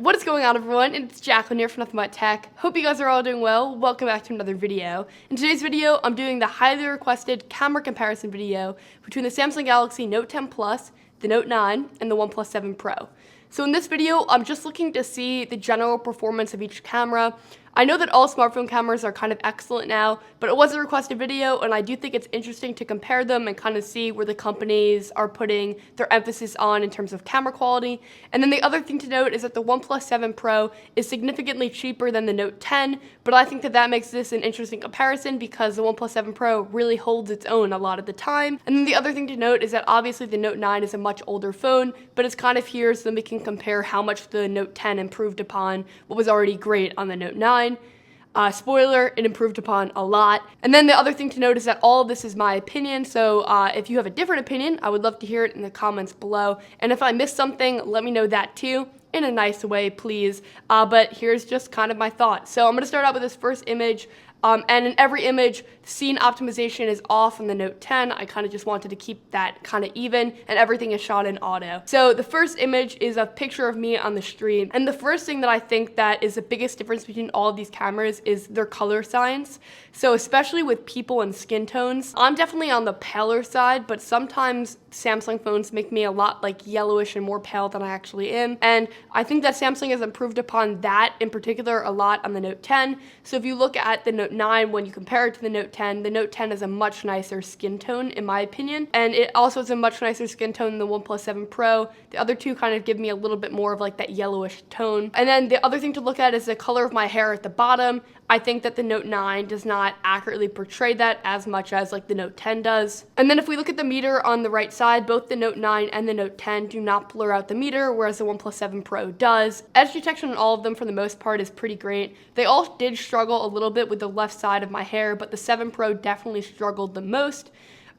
What is going on, everyone? It's Jacqueline here from Nothing But Tech. Hope you guys are all doing well. Welcome back to another video. In today's video, I'm doing the highly requested camera comparison video between the Samsung Galaxy Note 10 Plus, the Note 9, and the OnePlus 7 Pro. So in this video, I'm just looking to see the general performance of each camera. I know that all smartphone cameras are kind of excellent now, but it was a requested video, and I do think it's interesting to compare them and kind of see where the companies are putting their emphasis on in terms of camera quality. And then the other thing to note is that the OnePlus 7 Pro is significantly cheaper than the Note 10, but I think that that makes this an interesting comparison because the OnePlus 7 Pro really holds its own a lot of the time. And then the other thing to note is that obviously the Note 9 is a much older phone, but it's kind of here so that we can compare how much the Note 10 improved upon what was already great on the Note 9. Spoiler, it improved upon a lot. And then the other thing to note is that all of this is my opinion, so if you have a different opinion, I would love to hear it in the comments below. And if I missed something, let me know that too, in a nice way, please. But here's just kind of my thoughts. So I'm going to start out with this first image. And in every image, scene optimization is off on the Note 10. I kind of just wanted to keep that kind of even, and everything is shot in auto. So the first image is a picture of me on the street. And the first thing that I think that is the biggest difference between all of these cameras is their color science. So especially with people and skin tones, I'm definitely on the paler side, but sometimes Samsung phones make me a lot like yellowish and more pale than I actually am. And I think that Samsung has improved upon that in particular a lot on the Note 10. So if you look at the Note 9, when you compare it to the Note 10 is a much nicer skin tone in my opinion. And it also has a much nicer skin tone than the OnePlus 7 Pro. The other two kind of give me a little bit more of like that yellowish tone. And then the other thing to look at is the color of my hair at the bottom. I think that the Note 9 does not accurately portray that as much as like the Note 10 does. And then if we look at the meter on the right side, both the Note 9 and the Note 10 do not blur out the meter, whereas the OnePlus 7 Pro does. Edge detection on all of them for the most part is pretty great. They all did struggle a little bit with the left side of my hair, but the 7 Pro definitely struggled the most.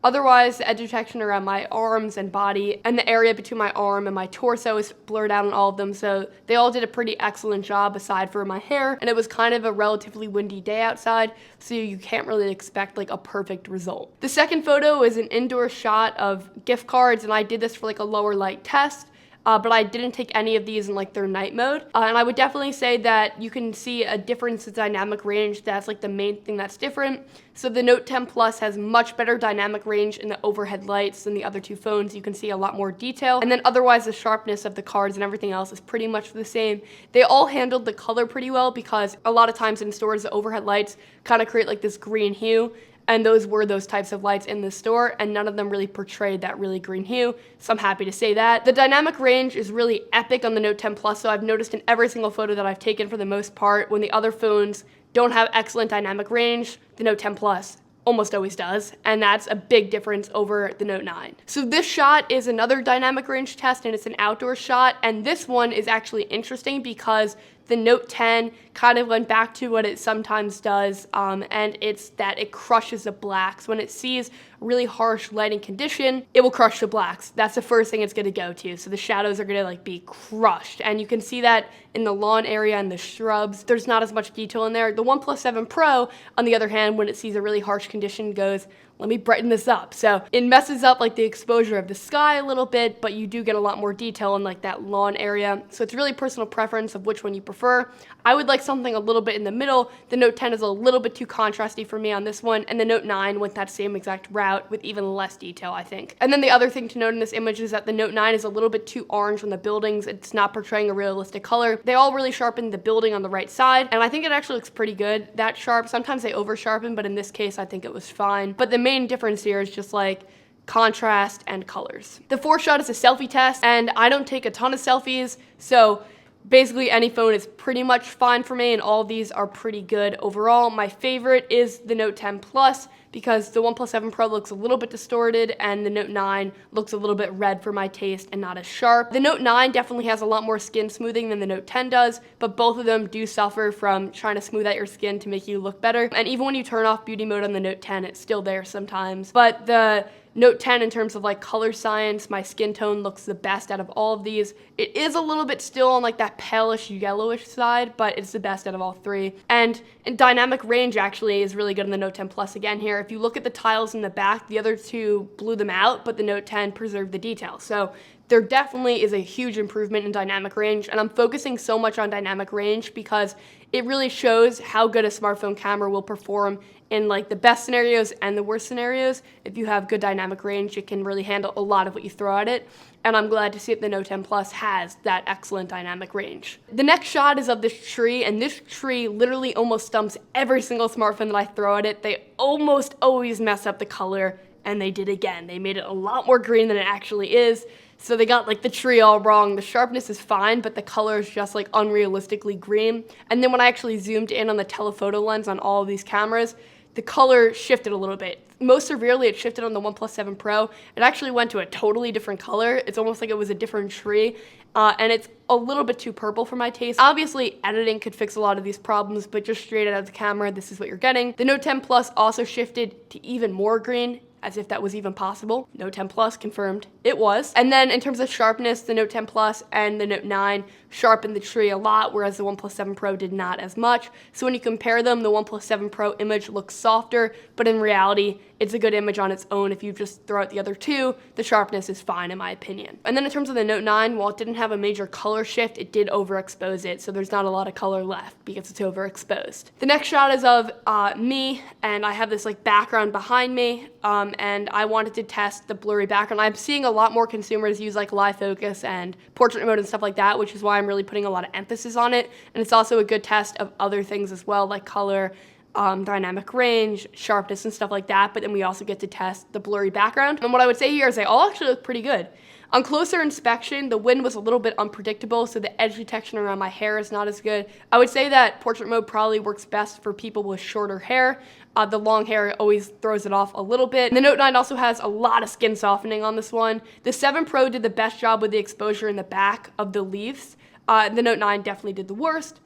Otherwise, the edge detection around my arms and body and the area between my arm and my torso is blurred out on all of them, so they all did a pretty excellent job aside for my hair, and it was kind of a relatively windy day outside, so you can't really expect like a perfect result. The second photo is an indoor shot of gift cards, and I did this for like a lower light test. But I didn't take any of these in like their night mode. And I would definitely say that you can see a difference in dynamic range. That's like the main thing that's different. So the Note 10 Plus has much better dynamic range in the overhead lights than the other two phones. You can see a lot more detail. And then otherwise the sharpness of the cards and everything else is pretty much the same. They all handled the color pretty well because a lot of times in stores the overhead lights kind of create like this green hue. And those were those types of lights in the store, and none of them really portrayed that really green hue, so I'm happy to say that. The dynamic range is really epic on the Note 10 Plus, so I've noticed in every single photo that I've taken for the most part, when the other phones don't have excellent dynamic range, the Note 10 Plus almost always does, and that's a big difference over the Note 9. So this shot is another dynamic range test, and it's an outdoor shot, and this one is actually interesting because the Note 10 kind of went back to what it sometimes does, and it's that it crushes the blacks. When it sees really harsh lighting condition, it will crush the blacks. That's the first thing it's gonna go to. So the shadows are gonna like be crushed, and you can see that in the lawn area and the shrubs. There's not as much detail in there. The OnePlus 7 Pro, on the other hand, when it sees a really harsh condition, goes, let me brighten this up. So it messes up like the exposure of the sky a little bit, but you do get a lot more detail in like that lawn area. So it's really personal preference of which one you prefer. I would like something a little bit in the middle. The Note 10 is a little bit too contrasty for me on this one, and the Note 9 went that same exact route with even less detail, I think. And then the other thing to note in this image is that the Note 9 is a little bit too orange on the buildings. It's not portraying a realistic color. They all really sharpened the building on the right side, and I think it actually looks pretty good, that sharp. Sometimes they over sharpen, but in this case, I think it was fine. But the main difference here is just like contrast and colors. The fourth shot is a selfie test, and I don't take a ton of selfies, so basically any phone is pretty much fine for me, and all of these are pretty good overall. My favorite is the Note 10 Plus because the OnePlus 7 Pro looks a little bit distorted and the Note 9 looks a little bit red for my taste and not as sharp. The Note 9 definitely has a lot more skin smoothing than the Note 10 does, but both of them do suffer from trying to smooth out your skin to make you look better. And even when you turn off beauty mode on the Note 10, it's still there sometimes. But the Note 10, in terms of like color science, my skin tone looks the best out of all of these. It is a little bit still on like that palish yellowish side, but it's the best out of all three. And dynamic range actually is really good in the Note 10 Plus again here. If you look at the tiles in the back, the other two blew them out, but the Note 10 preserved the detail. So there definitely is a huge improvement in dynamic range, and I'm focusing so much on dynamic range because it really shows how good a smartphone camera will perform in like the best scenarios and the worst scenarios. If you have good dynamic range, it can really handle a lot of what you throw at it, and I'm glad to see that the Note 10 Plus has that excellent dynamic range. The next shot is of this tree, and this tree literally almost stumps every single smartphone that I throw at it. They almost always mess up the color, and they did again. They made it a lot more green than it actually is. So they got like the tree all wrong. The sharpness is fine, but the color is just like unrealistically green. And then when I actually zoomed in on the telephoto lens on all of these cameras, the color shifted a little bit. Most severely, it shifted on the OnePlus 7 Pro. It actually went to a totally different color. It's almost like it was a different tree, and it's a little bit too purple for my taste. Obviously, editing could fix a lot of these problems, but just straight out of the camera, this is what you're getting. The Note 10 Plus also shifted to even more green, as if that was even possible. Note 10 Plus confirmed it was. And then in terms of sharpness, the Note 10 Plus and the Note 9 sharpened the tree a lot, whereas the OnePlus 7 Pro did not as much. So when you compare them, the OnePlus 7 Pro image looks softer, but in reality, it's a good image on its own. If you just throw out the other two, the sharpness is fine in my opinion. And then in terms of the Note 9, while it didn't have a major color shift, it did overexpose it, so there's not a lot of color left because it's overexposed. The next shot is of me, and I have this like background behind me, and I wanted to test the blurry background. I'm seeing a lot more consumers use like live focus and portrait mode and stuff like that, which is why I'm really putting a lot of emphasis on it. And it's also a good test of other things as well, like color, dynamic range, sharpness, and stuff like that. But then we also get to test the blurry background. And what I would say here is they all actually look pretty good. On closer inspection, the wind was a little bit unpredictable, so the edge detection around my hair is not as good. I would say that portrait mode probably works best for people with shorter hair. The long hair always throws it off a little bit. And the Note 9 also has a lot of skin softening on this one. The 7 Pro did the best job with the exposure in the back of the leaves. The Note 9 definitely did the worst.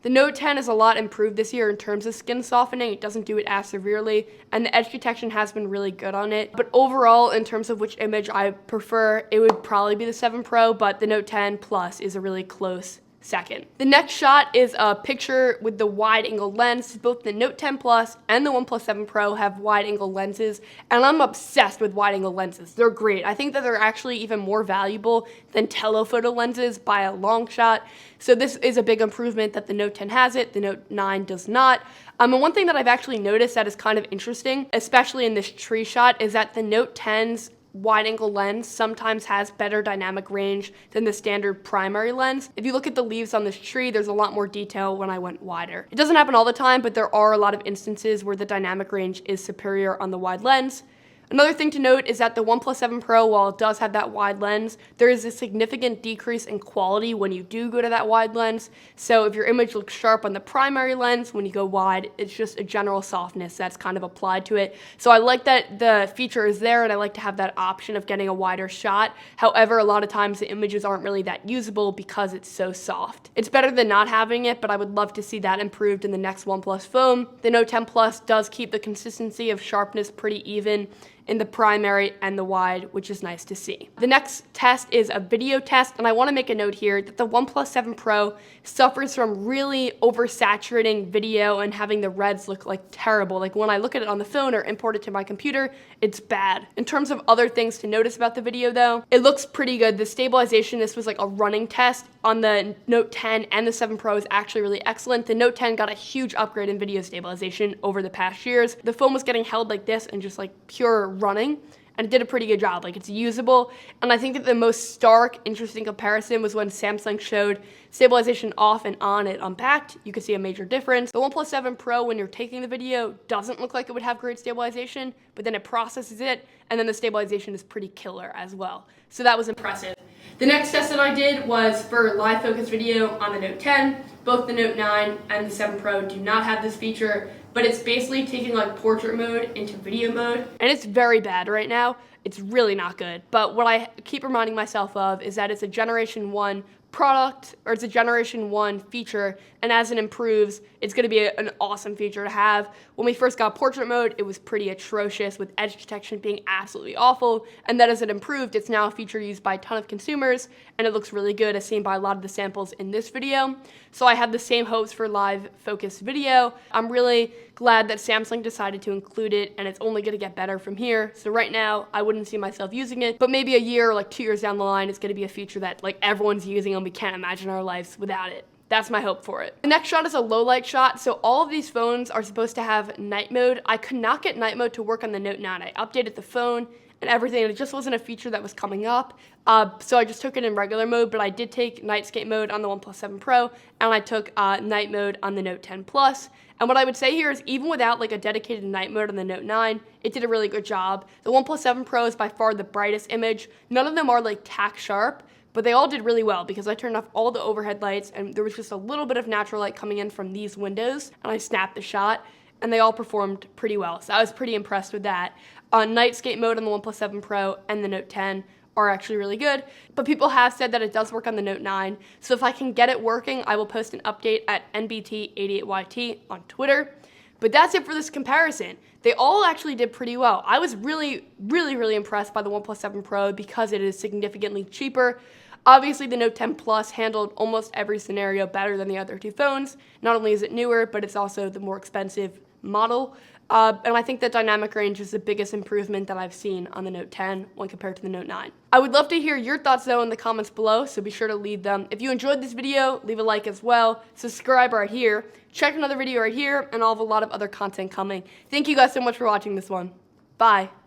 The Note 10 is a lot improved this year in terms of skin softening. It doesn't do it as severely, and the edge detection has been really good on it. But overall, in terms of which image I prefer, it would probably be the 7 Pro, but the Note 10 Plus is a really close second. The next shot is a picture with the wide angle lens. Both the Note 10 Plus and the OnePlus 7 Pro have wide angle lenses, and I'm obsessed with wide angle lenses. They're great. I think that they're actually even more valuable than telephoto lenses by a long shot. So this is a big improvement that the Note 10 has it, the Note 9 does not. And one thing that I've actually noticed that is kind of interesting, especially in this tree shot, is that the Note 10's wide angle lens sometimes has better dynamic range than the standard primary lens. If you look at the leaves on this tree, there's a lot more detail when I went wider. It doesn't happen all the time, but there are a lot of instances where the dynamic range is superior on the wide lens. Another thing to note is that the OnePlus 7 Pro, while it does have that wide lens, there is a significant decrease in quality when you do go to that wide lens. So if your image looks sharp on the primary lens, when you go wide, it's just a general softness that's kind of applied to it. So I like that the feature is there, and I like to have that option of getting a wider shot. However, a lot of times the images aren't really that usable because it's so soft. It's better than not having it, but I would love to see that improved in the next OnePlus phone. The Note 10 Plus does keep the consistency of sharpness pretty even in the primary and the wide, which is nice to see. The next test is a video test, and I want to make a note here that the OnePlus 7 Pro suffers from really oversaturating video and having the reds look like terrible. Like when I look at it on the phone or import it to my computer, it's bad. In terms of other things to notice about the video though, it looks pretty good. The stabilization, this was like a running test on the Note 10 and the 7 Pro is actually really excellent. The Note 10 got a huge upgrade in video stabilization over the past years. The phone was getting held like this and just like pure running, and it did a pretty good job. Like, it's usable. And I think that the most stark, interesting comparison was when Samsung showed stabilization off and on it unpacked. You could see a major difference. The OnePlus 7 Pro, when you're taking the video, doesn't look like it would have great stabilization, but then it processes it, and then the stabilization is pretty killer as well. So that was impressive. The next test that I did was for live focus video on the Note 10. Both the Note 9 and the 7 Pro do not have this feature, but it's basically taking like portrait mode into video mode, and it's very bad right now. It's really not good. But what I keep reminding myself of is that it's a Generation 1 product, or it's a generation 1 feature, and as it improves, it's going to be an awesome feature to have. When we first got portrait mode, it was pretty atrocious, with edge detection being absolutely awful, and then as it improved, it's now a feature used by a ton of consumers, and it looks really good, as seen by a lot of the samples in this video. So I have the same hopes for live focus video. I'm really glad that Samsung decided to include it, and it's only going to get better from here. So right now, I wouldn't see myself using it, but maybe a year or like 2 years down the line, it's going to be a feature that like everyone's using, and we can't imagine our lives without it. That's my hope for it. The next shot is a low light shot. So all of these phones are supposed to have night mode. I could not get night mode to work on the Note 9. I updated the phone and everything, and it just wasn't a feature that was coming up. So I just took it in regular mode, but I did take nightscape mode on the OnePlus 7 Pro, and I took night mode on the Note 10 Plus. And what I would say here is, even without like a dedicated night mode on the Note 9, it did a really good job. The OnePlus 7 Pro is by far the brightest image. None of them are like tack sharp, but they all did really well because I turned off all the overhead lights, and there was just a little bit of natural light coming in from these windows, and I snapped the shot, and they all performed pretty well. So I was pretty impressed with that. Nightscape mode on the OnePlus 7 Pro and the Note 10 are actually really good, but people have said that it does work on the Note 9. So if I can get it working, I will post an update at NBT88YT on Twitter. But that's it for this comparison. They all actually did pretty well. I was really impressed by the OnePlus 7 Pro because it is significantly cheaper. Obviously, the Note 10 Plus handled almost every scenario better than the other two phones. Not only is it newer, but it's also the more expensive model. And I think that dynamic range is the biggest improvement that I've seen on the Note 10 when compared to the Note 9. I would love to hear your thoughts though in the comments below, so be sure to leave them. If you enjoyed this video, leave a like as well. Subscribe right here. Check another video right here, and I'll have a lot of other content coming. Thank you guys so much for watching this one. Bye.